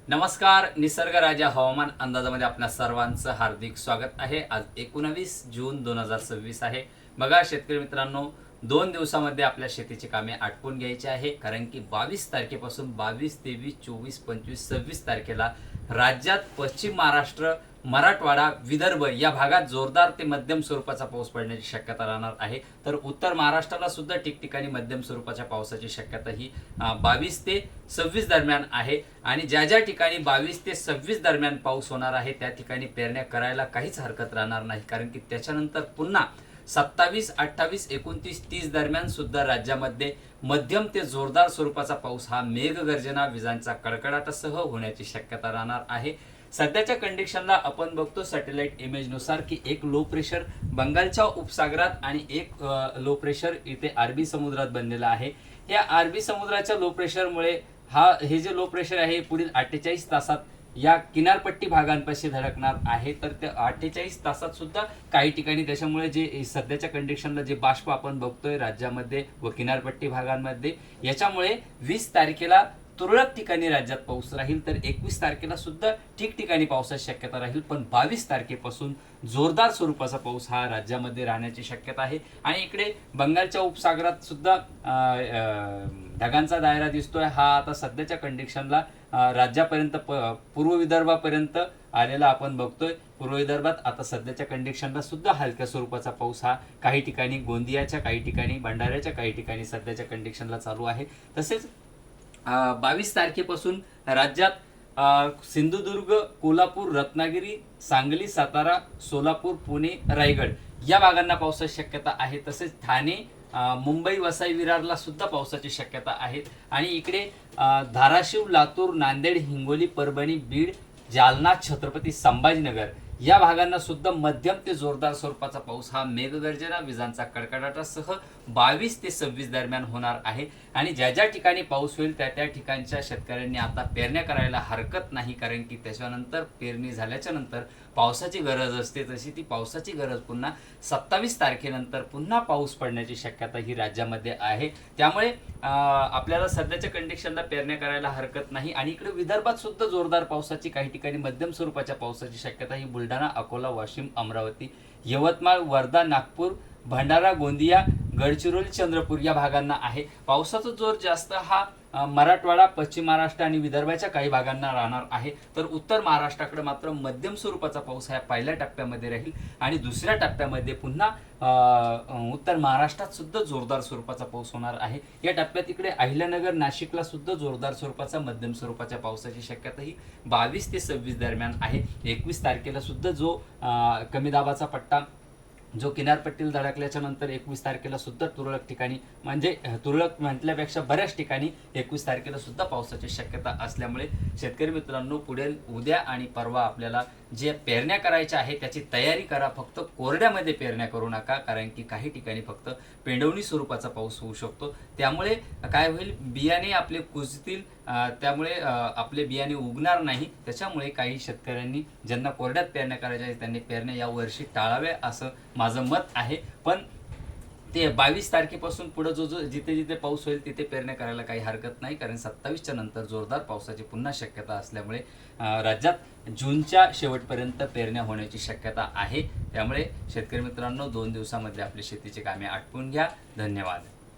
नमस्कार. निसर्ग राजा हवामान अंदाजामध्ये आपल्या सर्वांचं हार्दिक स्वागत आहे. आज 19 जून 2026 आहे. बघा शेतकरी मित्रांनो, 2 दिवसामध्ये आपल्या शेतीची कामे आटपून घ्यायची आहे, कारण की 22 तारखेपासून 22, 23, 24, 25, 26 तारखेला राज्यात पश्चिम महाराष्ट्र, मराठवाडा, विदर्भ या भागात जोरदार ते मध्यम स्वरूपाचा पाऊस पडण्याची शक्यता राहणार आहे. तर उत्तर महाराष्ट्राला सुद्धा ठिकठिकाणी मध्यम स्वरूपाच्या पावसाची शक्यता ही 22 ते 26 दरम्यान आहे. आणि ज्या ज्या ठिकाणी 22 ते 26 दरम्यान पाऊस होणार आहे त्या ठिकाणी पेरण्या करायला काहीच हरकत राहणार नाही, कारण की त्याच्यानंतर पुन्हा 27, 28, 29, 30 दरम्यान सुद्धा राज्यामध्ये मध्यम ते जोरदार स्वरूपाचा पाऊस हा मेघगर्जना, विजांचा कडकडाटासह होण्याची शक्यता राहणार आहे. सध्याच्या कंडिशनला आपण बघतो सॅटेलाइट इमेजनुसार की एक लो प्रेशर बंगालच्या उपसागरात आणि एक लो प्रेशर इथे अरबी समुद्रात बनलेला आहे. या अरबी समुद्राच्या लो प्रेशरमुळे हे जे लो प्रेशर आहे पुढील 48 तासात या किनारपट्टी भागांपाशी धडकणार आहे. तर त्या 48 तासात सुद्धा काही ठिकाणी त्याच्यामुळे जे सध्याच्या कंडिशनला जे बाष्प आपण बघतोय राज्यामध्ये व किनारपट्टी भागांमध्ये, याच्यामुळे 20 तारखेला तुरळक ठिकाणी राज्यात पाऊस राहील, तर 21 तारखेला सुद्धा ठिकठिकाणी पावसाची शक्यता राहील. पण 22 तारखेपासून जोरदार स्वरूपाचा पाऊस हा राज्यामध्ये राहण्याची शक्यता आहे. आणि इकडे बंगालच्या उपसागरात सुद्धा ढगांचा दायरा दिसतोय. हा आता सध्याच्या कंडिशनला राज्यापर्यंत पूर्व विदर्भापर्यंत आलेला आपण बघतोय. पूर्व विदर्भात आता सध्याच्या कंडिशनला सुद्धा हलक्या स्वरूपाचा पाऊस हा काही ठिकाणी गोंदियाच्या, काही ठिकाणी भंडाऱ्याच्या, काही ठिकाणी सध्याच्या कंडिशनला चालू आहे. तसेच 22 तारखेपासून राज्यात सिंधुदुर्ग, कोल्हापूर, रत्नागिरी, सांगली, सातारा, सोलापूर, पुणे, रायगड या भागांना पावसाची शक्यता आहे. तसेच ठाणे, मुंबई, वसई, विरारला सुद्धा पावसाची शक्यता आहे. आणि इकडे धाराशिव, लातूर, नांदेड, हिंगोली, परभणी, बीड, जालना, छत्रपती संभाजीनगर या भागांना सुद्धा मध्यम ते जोरदार स्वरूपाचा पाऊस हा मेघगर्जना, विजांचा कडकडाटासह 22 ते 26 दरम्यान होणार आहे. आणि ज्या ज्या ठिकाणी पाऊस होईल त्या त्या ठिकाणच्या शेतकऱ्यांनी आता पेरण्या करायला हरकत नाही, कारण की त्याच्यानंतर पेरणी झाल्याच्या नंतर पावसाची गरज असते. तशी ती पावसाची गरज पुन्हा 27 तारखेनंतर पुन्हा पाऊस पडण्याची शक्यता ही राज्यामध्ये आहे. त्यामुळे आपल्याला सध्याच्या कंडिशनला पेरण्या करायला हरकत नाही. आणि इकडे विदर्भात सुद्धा जोरदार पावसाची, काही ठिकाणी मध्यम स्वरूपाच्या पावसाची शक्यता ही बुलढाणा, अकोला, वाशिम, अमरावती, यवतमाळ, वर्धा, नागपूर, भंडारा, गोंदिया, गडचिरोली, चंद्रपूर या भागांना आहे. पावसाचा जोर जास्त हा मराठवाडा, पश्चिम महाराष्ट्र आणि विदर्भाच्या काही भागांना राहणार आहे. तर उत्तर महाराष्ट्राकडे मात्र मध्यम स्वरूपाचा पाऊस हा पहिल्या टप्प्यामध्ये राहील. आणि दुसऱ्या टप्प्यामध्ये पुन्हा उत्तर महाराष्ट्रात सुद्धा जोरदार स्वरूपाचा पाऊस होणार आहे. या टप्प्यात इकडे अहिल्यानगर, नाशिकला सुद्धा जोरदार स्वरूपाचा, मध्यम स्वरूपाच्या पावसाची शक्यता ही 22 ते 26 दरम्यान आहे. 21 तारखेला सुद्धा जो कमी दाबाचा पट्टा जो किनारपट्टीला धडकल्याच्या नंतर 21 तारखेला सुद्धा तुरळक ठिकाणी, म्हणजे तुरळक म्हटल्यापेक्षा बऱ्याच ठिकाणी 21 तारखेला सुद्धा पावसाची शक्यता असल्यामुळे शेतकरी मित्रांनो, पुढील उद्या आणि परवा आपल्याला जे पेरण्या करायच्या आहे त्याची तयारी करा. फक्त कोरड्यामध्ये पेरण्या करू नका, कारण की काही ठिकाणी फक्त पेंडवणी स्वरूपाचा पाऊस होऊ शकतो. त्यामुळे काय होईल, बियाणे आपले कुजतील, त्यामुळे आपले बियाणे उगणार नाही. त्याच्यामुळे काही शेतकऱ्यांनी ज्यांना कोरड्यात पेरण्या करायच्या आहेत त्यांनी पेरण्या या वर्षी टाळाव्या असं माझं मत आहे. पण ते 22 तारखेपासून पुढे जो जिथे जिथे पाऊस होईल तिथे पेरण्या करायला काही हरकत नाही, कारण 27च्या नंतर जोरदार पावसाची पुन्हा शक्यता असल्यामुळे राज्यात जूनच्या शेवटपर्यंत पेरण्या होण्याची शक्यता आहे. त्यामुळे शेतकरी मित्रांनो, 2 दिवसामध्ये आपली शेतीची कामे आटपून घ्या. धन्यवाद.